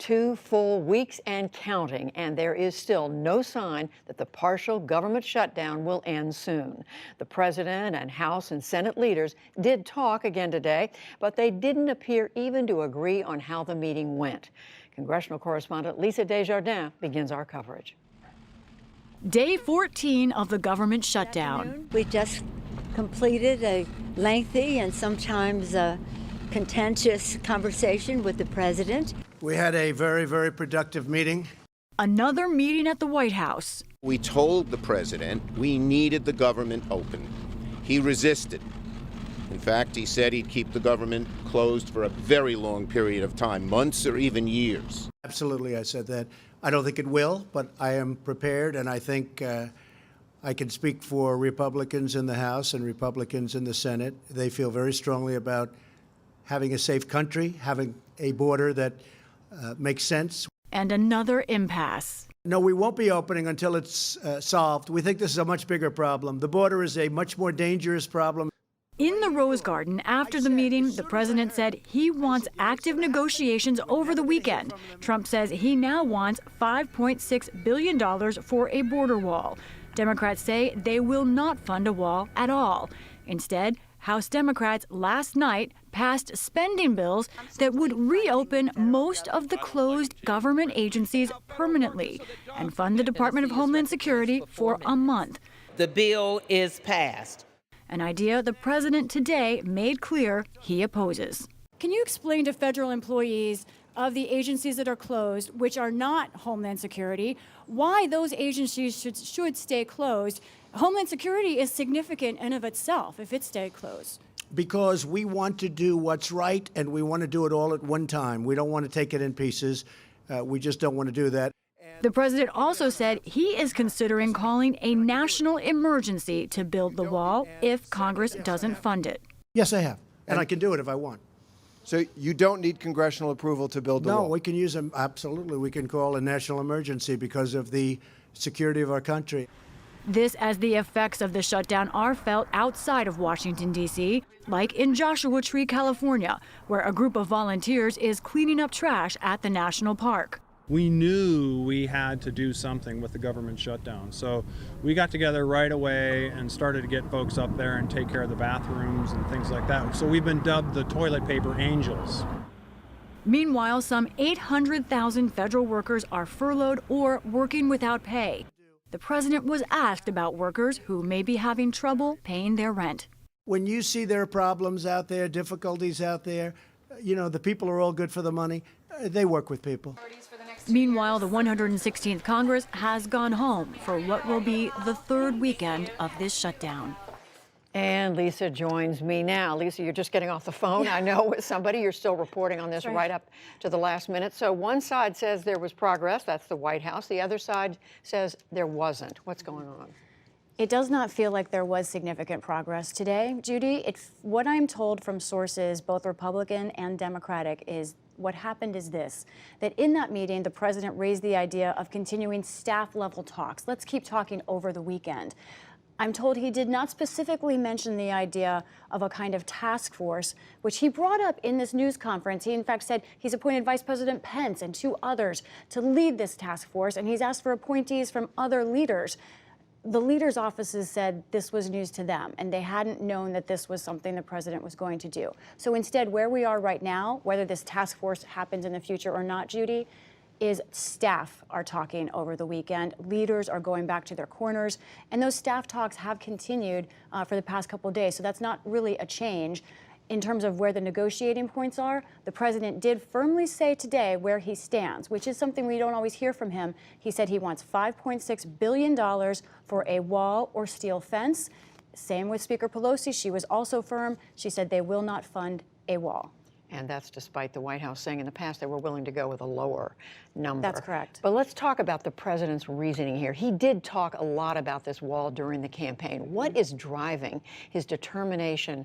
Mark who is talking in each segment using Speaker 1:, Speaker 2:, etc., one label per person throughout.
Speaker 1: 2 full weeks and counting, and there is still no sign that the partial government shutdown will end soon. The president and House and Senate leaders did talk again today, but they didn't appear even to agree on how the meeting went. Congressional correspondent Lisa Desjardins begins our coverage.
Speaker 2: Day 14 of the government shutdown.
Speaker 3: We just completed a lengthy and sometimes contentious conversation with the president.
Speaker 4: We had a very, very productive meeting.
Speaker 2: Another meeting at the White House.
Speaker 5: We told the president we needed the government open. He resisted. In fact, he said he'd keep the government closed for a very long period of time, months or even years.
Speaker 4: Absolutely, I said that. I don't think it will, but I am prepared, and I think I can speak for Republicans in the House and Republicans in the Senate. They feel very strongly about having a safe country, having a border that makes sense.
Speaker 2: And another impasse.
Speaker 4: No, we won't be opening until it's solved. We think this is a much bigger problem. The border is a much more dangerous problem.
Speaker 2: In the Rose Garden, after the meeting, the president said he wants active negotiations over the weekend. Trump says he now wants $5.6 billion for a border wall. Democrats say they will not fund a wall at all. Instead, House Democrats last night passed spending bills that would reopen most of the closed government agencies permanently and fund the Department of Homeland Security for a month.
Speaker 6: The bill is passed.
Speaker 2: An idea the president today made clear he opposes.
Speaker 7: Can you explain to federal employees of the agencies that are closed, which are not Homeland Security, why those agencies should stay closed? Homeland Security is significant in of itself if it stayed closed.
Speaker 4: Because we want to do what's right, and we want to do it all at one time. We don't want to take it in pieces. We just don't want to do that.
Speaker 2: The president also said he is considering calling a national emergency to build the wall if Congress doesn't fund it.
Speaker 4: Yes, I have. And I can do it if I want.
Speaker 8: So you don't need congressional approval to build the wall?
Speaker 4: No, we can use them. Absolutely. We can call a national emergency because of the security of our country.
Speaker 2: This as the effects of the shutdown are felt outside of Washington, D.C., like in Joshua Tree, California, where a group of volunteers is cleaning up trash at the national park.
Speaker 9: We knew we had to do something with the government shutdown. So we got together right away and started to get folks up there and take care of the bathrooms and things like that. So we've been dubbed the toilet paper angels.
Speaker 2: Meanwhile, some 800,000 federal workers are furloughed or working without pay. The president was asked about workers who may be having trouble paying their rent.
Speaker 4: When you see there are problems out there, difficulties out there, you know, the people are all good for the money. They work with people.
Speaker 2: Meanwhile, the 116th Congress has gone home for what will be the third weekend of this shutdown.
Speaker 1: And Lisa joins me now. Lisa, you're just getting off the phone, I know, with somebody. You're still reporting on this right up to the last minute. So one side says there was progress, that's the White House. The other side says there wasn't. What's going on?
Speaker 10: It does not feel like there was significant progress today, Judy. What I'm told from sources, both Republican and Democratic, is what happened is this, that in that meeting, the president raised the idea of continuing staff-level talks. Let's keep talking over the weekend. I'm told he did not specifically mention the idea of a kind of task force, which he brought up in this news conference. He, in fact, said he's appointed Vice President Pence and 2 others to lead this task force, and he's asked for appointees from other leaders. The leaders' offices said this was news to them, and they hadn't known that this was something the president was going to do. So instead, where we are right now, whether this task force happens in the future or not, Judy, is staff are talking over the weekend. Leaders are going back to their corners, and those staff talks have continued for the past couple of days. So that's not really a change. In terms of where the negotiating points are, the president did firmly say today where he stands, which is something we don't always hear from him. He said he wants $5.6 billion for a wall or steel fence. Same with Speaker Pelosi. She was also firm. She said they will not fund a wall.
Speaker 1: And that's despite the White House saying in the past they were willing to go with a lower number.
Speaker 10: That's correct.
Speaker 1: But let's talk about the president's reasoning here. He did talk a lot about this wall during the campaign. What is driving his determination,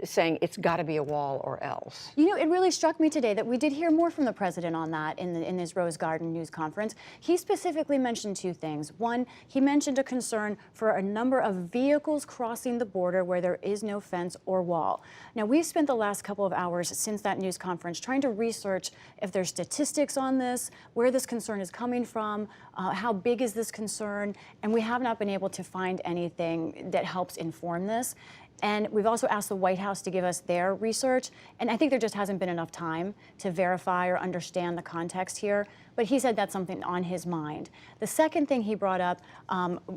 Speaker 1: saying it's got to be a wall or else?
Speaker 10: You know, it really struck me today that we did hear more from the president on that in this Rose Garden news conference. He specifically mentioned 2 things. One, he mentioned a concern for a number of vehicles crossing the border where there is no fence or wall. Now, we've spent the last couple of hours since that news conference, trying to research if there's statistics on this, where this concern is coming from, how big is this concern, and we have not been able to find anything that helps inform this. And we've also asked the White House to give us their research, and I think there just hasn't been enough time to verify or understand the context here. But he said that's something on his mind. The second thing he brought up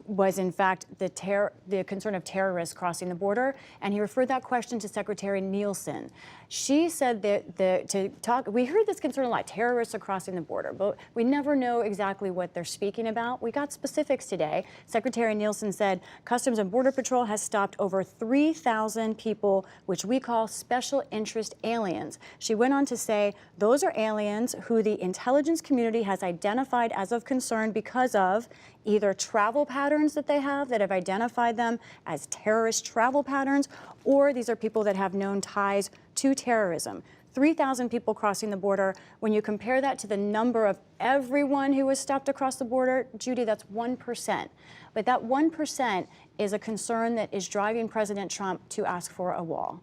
Speaker 10: was, in fact, the concern of terrorists crossing the border, and he referred that question to Secretary Nielsen. She said that we heard this concern a lot, terrorists are crossing the border, but we never know exactly what they're speaking about. We got specifics today. Secretary Nielsen said Customs and Border Patrol has stopped over 3,000 people, which we call special interest aliens. She went on to say those are aliens who the intelligence community has identified as of concern because of either travel patterns that they have that have identified them as terrorist travel patterns, or these are people that have known ties to terrorism. 3,000 people crossing the border. When you compare that to the number of everyone who was stopped across the border, Judy, that's 1%. But that 1% is a concern that is driving President Trump to ask for a wall.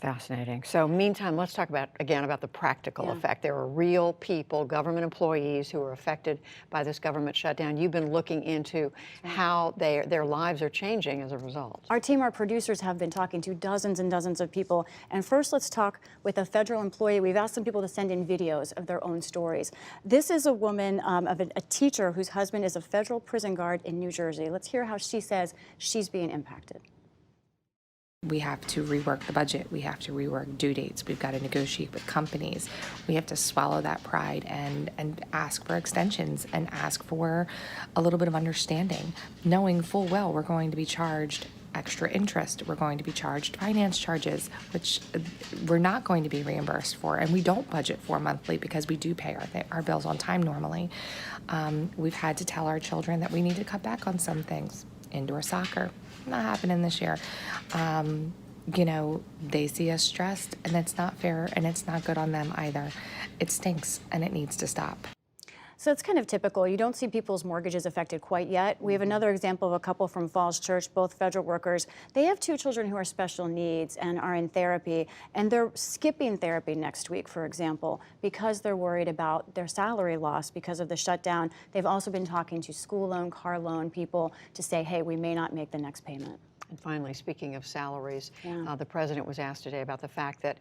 Speaker 1: Fascinating. So meantime, let's talk again about the practical effect. There are real people, government employees, who are affected by this government shutdown. You've been looking into how their lives are changing as a result.
Speaker 10: Our team, our producers, have been talking to dozens and dozens of people. And first, let's talk with a federal employee. We've asked some people to send in videos of their own stories. This is a woman, of a teacher whose husband is a federal prison guard in New Jersey. Let's hear how she says she's being impacted.
Speaker 11: We have to rework the budget. We have to rework due dates. We've got to negotiate with companies. We have to swallow that pride and ask for extensions and ask for a little bit of understanding, knowing full well we're going to be charged extra interest. We're going to be charged finance charges, which we're not going to be reimbursed for, and we don't budget for monthly because we do pay our bills on time normally. We've had to tell our children that we need to cut back on some things. Indoor soccer, not happening this year. You know, they see us stressed, and it's not fair, and it's not good on them either. It stinks, and it needs to stop.
Speaker 10: So it's kind of typical. You don't see people's mortgages affected quite yet. We have another example of a couple from Falls Church, both federal workers. They have 2 children who are special needs and are in therapy, and they're skipping therapy next week, for example, because they're worried about their salary loss because of the shutdown. They've also been talking to school loan, car loan people to say, hey, we may not make the next payment.
Speaker 1: And finally, speaking of salaries, the president was asked today about the fact that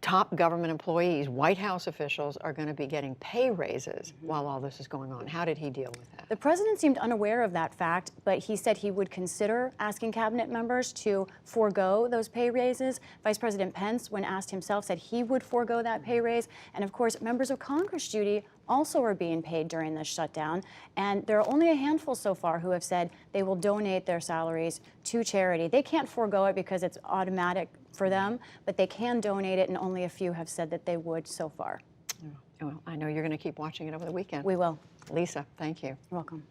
Speaker 1: top government employees, White House officials, are going to be getting pay raises while all this is going on. How did he deal with that?
Speaker 10: The president seemed unaware of that fact, but he said he would consider asking cabinet members to forego those pay raises. Vice President Pence, when asked himself, said he would forego that pay raise. And of course, members of Congress, Judy, also are being paid during this shutdown. And there are only a handful so far who have said they will donate their salaries to charity. They can't forego it because it's automatic for them, but they can donate it, and only a few have said that they would so far.
Speaker 1: Well, I know you're going to keep watching it over the weekend.
Speaker 10: We will.
Speaker 1: Lisa, thank you.
Speaker 10: You're welcome.